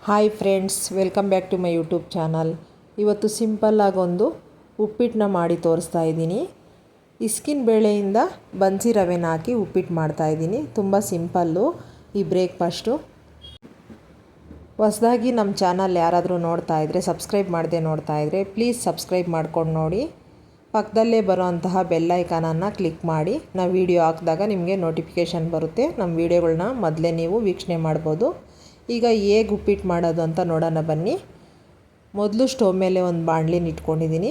Hi friends, welcome back to my YouTube channel. ಇವತ್ತು ಸಿಂಪಲ್ಲಾಗೊಂದು ಉಪ್ಪಿಟ್ಟನ್ನ ಮಾಡಿ ತೋರಿಸ್ತಾ ಇದ್ದೀನಿ. ಇಸ್ಕಿನ ಬೇಳೆಯಿಂದ ಬನ್ಸಿ ರವೆನ ಹಾಕಿ ಉಪ್ಪಿಟ್ಟು ಮಾಡ್ತಾಯಿದ್ದೀನಿ. ತುಂಬ ಸಿಂಪಲ್ಲು ಈ ಬ್ರೇಕ್ಫಾಸ್ಟು. ಹೊಸದಾಗಿ ನಮ್ಮ ಚಾನಲ್ ಯಾರಾದರೂ ನೋಡ್ತಾ ಇದ್ದರೆ, ಸಬ್ಸ್ಕ್ರೈಬ್ ಮಾಡದೆ ನೋಡ್ತಾ ಇದ್ದರೆ ಪ್ಲೀಸ್ ಸಬ್ಸ್ಕ್ರೈಬ್ ಮಾಡ್ಕೊಂಡು ನೋಡಿ. ಪಕ್ಕದಲ್ಲೇ ಬರೋವಂತಹ ಬೆಲ್ ಐಕಾನನ್ನು ಕ್ಲಿಕ್ ಮಾಡಿ. ನಾವು ವೀಡಿಯೋ ಹಾಕಿದಾಗ ನಿಮಗೆ ನೋಟಿಫಿಕೇಷನ್ ಬರುತ್ತೆ. ನಮ್ಮ ವೀಡಿಯೋಗಳನ್ನ ಮೊದಲೇ ನೀವು ವೀಕ್ಷಣೆ ಮಾಡ್ಬೋದು. ಈಗ ಹೇಗೆ ಉಪ್ಪಿಟ್ಟು ಮಾಡೋದು ಅಂತ ನೋಡೋಣ ಬನ್ನಿ. ಮೊದಲು ಸ್ಟವ್ ಮೇಲೆ ಒಂದು ಬಾಣಲಿನ ಇಟ್ಕೊಂಡಿದ್ದೀನಿ.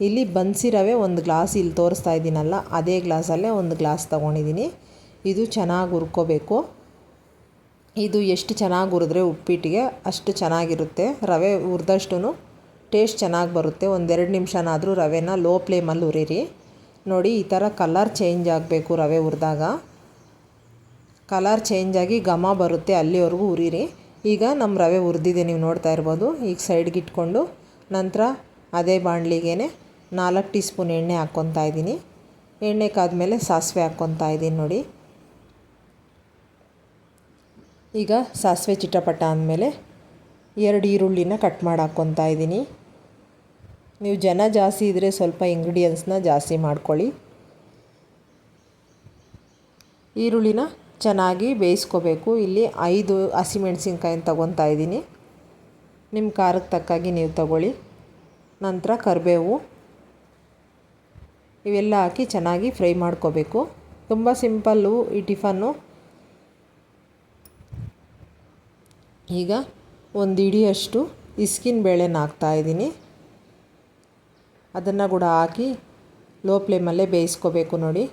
ಇಲ್ಲಿ ಬನ್ಸಿ ರವೆ ಒಂದು ಗ್ಲಾಸ್ ಇಲ್ಲಿ ತೋರಿಸ್ತಾ ಇದ್ದೀನಲ್ಲ, ಅದೇ ಗ್ಲಾಸಲ್ಲೇ ಒಂದು ಗ್ಲಾಸ್ ತೊಗೊಂಡಿದ್ದೀನಿ. ಇದು ಚೆನ್ನಾಗಿ ಹುರ್ಕೋಬೇಕು. ಇದು ಎಷ್ಟು ಚೆನ್ನಾಗಿ ಹುರಿದ್ರೆ ಉಪ್ಪಿಟ್ಟಿಗೆ ಅಷ್ಟು ಚೆನ್ನಾಗಿರುತ್ತೆ. ರವೆ ಹುರಿದಷ್ಟು ಟೇಸ್ಟ್ ಚೆನ್ನಾಗಿ ಬರುತ್ತೆ. ಒಂದೆರಡು ನಿಮಿಷನಾದರೂ ರವೆನ ಲೋ ಫ್ಲೇಮಲ್ಲಿ ಹುರಿರಿ. ನೋಡಿ, ಈ ಥರ ಕಲರ್ ಚೇಂಜ್ ಆಗಬೇಕು. ರವೆ ಹುರಿದಾಗ ಕಲರ್ ಚೇಂಜ್ ಆಗಿ ಘಮ ಬರುತ್ತೆ, ಅಲ್ಲಿವರೆಗೂ ಹುರಿರಿ. ಈಗ ನಮ್ಮ ರವೆ ಹುರಿದಿದೆ, ನೀವು ನೋಡ್ತಾ ಇರ್ಬೋದು. ಈಗ ಸೈಡ್ಗೆ ಇಟ್ಕೊಂಡು ನಂತರ ಅದೇ ಬಾಣಲಿಗೆ 4 ಟೀ ಸ್ಪೂನ್ ಎಣ್ಣೆ ಹಾಕ್ಕೊತಾ ಇದ್ದೀನಿ. ಎಣ್ಣೆ ಕಾದ್ಮೇಲೆ ಸಾಸಿವೆ ಹಾಕ್ಕೊತಾ ಇದ್ದೀನಿ ನೋಡಿ. ಈಗ ಸಾಸಿವೆ ಚಿಟಪಟ ಅಂದಮೇಲೆ 2 ಈರುಳ್ಳಿನ ಕಟ್ ಮಾಡಿ ಹಾಕ್ಕೊತಾ ಇದ್ದೀನಿ. ನೀವು ಜನ ಜಾಸ್ತಿ ಇದ್ದರೆ ಸ್ವಲ್ಪ ಇಂಗ್ರೀಡಿಯೆಂಟ್ಸ್ನ ಜಾಸ್ತಿ ಮಾಡ್ಕೊಳ್ಳಿ. ಈರುಳ್ಳಿನ ಚೆನ್ನಾಗಿ ಬೇಯಿಸ್ಕೋಬೇಕು. ಇಲ್ಲಿ 5 ಹಸಿಮೆಣ್ಸಿನ್ಕಾಯಿನ ತೊಗೊತಾ ಇದ್ದೀನಿ. ನಿಮ್ಮ ಖಾರಕ್ಕೆ ತಕ್ಕಾಗಿ ನೀವು ತಗೊಳ್ಳಿ. ನಂತರ ಕರಿಬೇವು ಇವೆಲ್ಲ ಹಾಕಿ ಚೆನ್ನಾಗಿ ಫ್ರೈ ಮಾಡ್ಕೋಬೇಕು. ತುಂಬ ಸಿಂಪಲ್ಲು ಈ ಟಿಫನ್ನು. ಈಗ ಒಂದು ಹಿಡಿಯಷ್ಟು ಇಸ್ಕಿನ ಬೇಳೆನ ಹಾಕ್ತಾಯಿದ್ದೀನಿ. ಅದನ್ನು ಕೂಡ ಹಾಕಿ ಲೋ ಫ್ಲೇಮಲ್ಲೇ ಬೇಯಿಸ್ಕೋಬೇಕು ನೋಡಿ.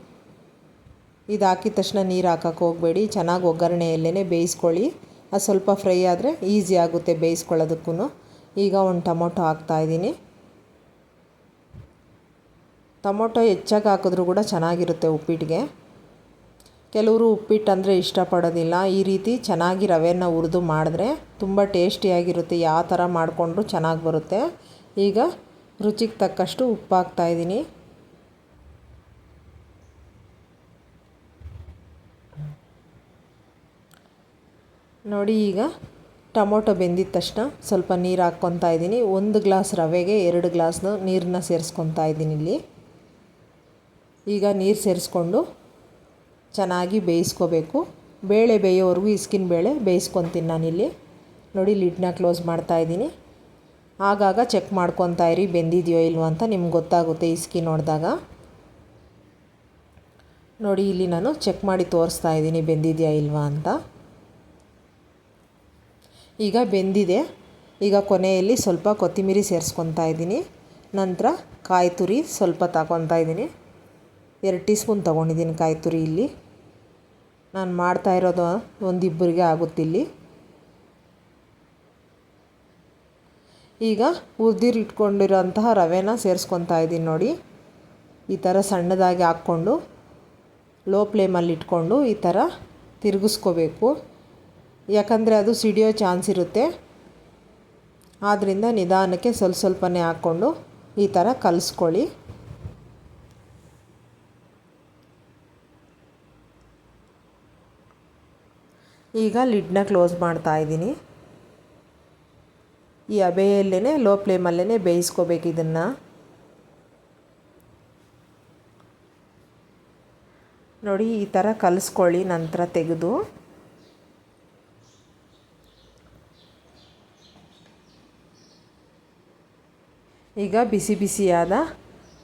ಇದು ಹಾಕಿದ ತಕ್ಷಣ ನೀರು ಹಾಕೋಕ್ಕೆ ಹೋಗಬೇಡಿ. ಚೆನ್ನಾಗಿ ಒಗ್ಗರಣೆಯಲ್ಲೇ ಬೇಯಿಸ್ಕೊಳ್ಳಿ. ಅದು ಸ್ವಲ್ಪ ಫ್ರೈ ಆದರೆ ಈಸಿ ಆಗುತ್ತೆ ಬೇಯಿಸ್ಕೊಳ್ಳೋದಕ್ಕೂ. ಈಗ ಒಂದು ಟೊಮೊಟೊ ಹಾಕ್ತಾಯಿದ್ದೀನಿ. ಟೊಮೊಟೊ ಹೆಚ್ಚಾಗಿ ಹಾಕಿದ್ರೂ ಕೂಡ ಚೆನ್ನಾಗಿರುತ್ತೆ ಉಪ್ಪಿಟ್ಟಿಗೆ. ಕೆಲವರು ಉಪ್ಪಿಟ್ಟು ಅಂದರೆ ಇಷ್ಟಪಡೋದಿಲ್ಲ. ಈ ರೀತಿ ಚೆನ್ನಾಗಿ ರವೆನ ಹುರಿದು ಮಾಡಿದ್ರೆ ತುಂಬ ಟೇಸ್ಟಿಯಾಗಿರುತ್ತೆ. ಯಾವ ಥರ ಮಾಡಿಕೊಂಡ್ರೂ ಚೆನ್ನಾಗಿ ಬರುತ್ತೆ. ಈಗ ರುಚಿಗೆ ತಕ್ಕಷ್ಟು ಉಪ್ಪು ಹಾಕ್ತಾಯಿದ್ದೀನಿ. ನೋಡಿ, ಈಗ ಟೊಮೊಟೊ ಬೆಂದಿದ ತಕ್ಷಣ ಸ್ವಲ್ಪ ನೀರು ಹಾಕ್ಕೊತಾ ಇದ್ದೀನಿ. 1 ಗ್ಲಾಸ್ ರವೆಗೆ 2 ಗ್ಲಾಸ್ ನೀರನ್ನ ಸೇರಿಸ್ಕೊತಾ ಇದ್ದೀನಿ ಇಲ್ಲಿ. ಈಗ ನೀರು ಸೇರಿಸ್ಕೊಂಡು ಚೆನ್ನಾಗಿ ಬೇಯಿಸ್ಕೋಬೇಕು. ಬೇಳೆ ಬೇಯೋವರೆಗೂ ಇಸ್ಕಿನ ಬೇಳೆ ಬೇಯಿಸ್ಕೊತೀನಿ ನಾನಿಲ್ಲಿ. ನೋಡಿ, ಲಿಡ್ನ ಕ್ಲೋಸ್ ಮಾಡ್ತಾಯಿದ್ದೀನಿ. ಆಗಾಗ ಚೆಕ್ ಮಾಡ್ಕೊತಾ ಇರಿ ಬೆಂದಿದೆಯೋ ಇಲ್ವೋ ಅಂತ, ನಿಮ್ಗೆ ಗೊತ್ತಾಗುತ್ತೆ ಇಸ್ಕಿ ನೋಡಿದಾಗ. ನೋಡಿ, ಇಲ್ಲಿ ನಾನು ಚೆಕ್ ಮಾಡಿ ತೋರಿಸ್ತಾ ಇದ್ದೀನಿ ಬೆಂದಿದೆಯಾ ಇಲ್ವಾ ಅಂತ. ಈಗ ಬೆಂದಿದೆ. ಈಗ ಕೊನೆಯಲ್ಲಿ ಸ್ವಲ್ಪ ಕೊತ್ತಂಬರಿ ಸೇರಿಸ್ಕೊತಾ ಇದ್ದೀನಿ. ನಂತರ ಕಾಯಿ ತುರಿ ಸ್ವಲ್ಪ ತಗೊತಾ ಇದ್ದೀನಿ. 2 ಟೀ ಸ್ಪೂನ್ ತೊಗೊಂಡಿದ್ದೀನಿ ಕಾಯಿ ತುರಿ. ಇಲ್ಲಿ ನಾನು ಮಾಡ್ತಾ ಇರೋದು ಒಂದಿಬ್ಬರಿಗೆ ಆಗುತ್ತಿಲ್ಲಿ. ಈಗ ಹುರಿದಿಟ್ಕೊಂಡಿರೋಂತಹ ರವೆನ ಸೇರಿಸ್ಕೊತಾ ಇದ್ದೀನಿ ನೋಡಿ. ಈ ಥರ ಸಣ್ಣದಾಗಿ ಹಾಕ್ಕೊಂಡು ಲೋ ಫ್ಲೇಮಲ್ಲಿ ಇಟ್ಕೊಂಡು ಈ ಥರ ತಿರುಗಿಸ್ಕೋಬೇಕು. ಯಾಕಂದರೆ ಅದು ಸಿಡಿಯೋ ಚಾನ್ಸ್ ಇರುತ್ತೆ. ಆದ್ದರಿಂದ ನಿಧಾನಕ್ಕೆ ಸ್ವಲ್ಪನೇ ಹಾಕ್ಕೊಂಡು ಈ ಥರ ಕಲಿಸ್ಕೊಳ್ಳಿ. ಈಗ ಲಿಡ್ನ ಕ್ಲೋಸ್ ಮಾಡ್ತಾ ಇದ್ದೀನಿ. ಈ ಹಬೆಯಲ್ಲೇ ಲೋ ಫ್ಲೇಮಲ್ಲೇ ಬೇಯಿಸ್ಕೋಬೇಕು ಇದನ್ನು. ನೋಡಿ, ಈ ಥರ ಕಲಿಸ್ಕೊಳ್ಳಿ. ನಂತರ ತೆಗೆದು ಈಗ ಬಿಸಿ ಬಿಸಿಯಾದ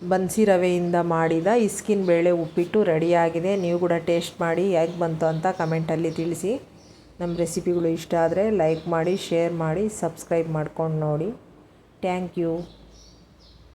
ಬನ್ಸಿ ರವೆಯಿಂದ ಮಾಡಿದ ಇಸ್ಕಿನ ಬೇಳೆ ಉಪ್ಪಿಟ್ಟು ರೆಡಿಯಾಗಿದೆ. ನೀವು ಕೂಡ ಟೇಸ್ಟ್ ಮಾಡಿ ಹೇಗೆ ಬಂತು ಅಂತ ಕಮೆಂಟಲ್ಲಿ ತಿಳಿಸಿ. ನಮ್ಮ ರೆಸಿಪಿಗಳು ಇಷ್ಟ ಆದರೆ ಲೈಕ್ ಮಾಡಿ, ಶೇರ್ ಮಾಡಿ, ಸಬ್ಸ್ಕ್ರೈಬ್ ಮಾಡ್ಕೊಂಡು ನೋಡಿ. Thank you.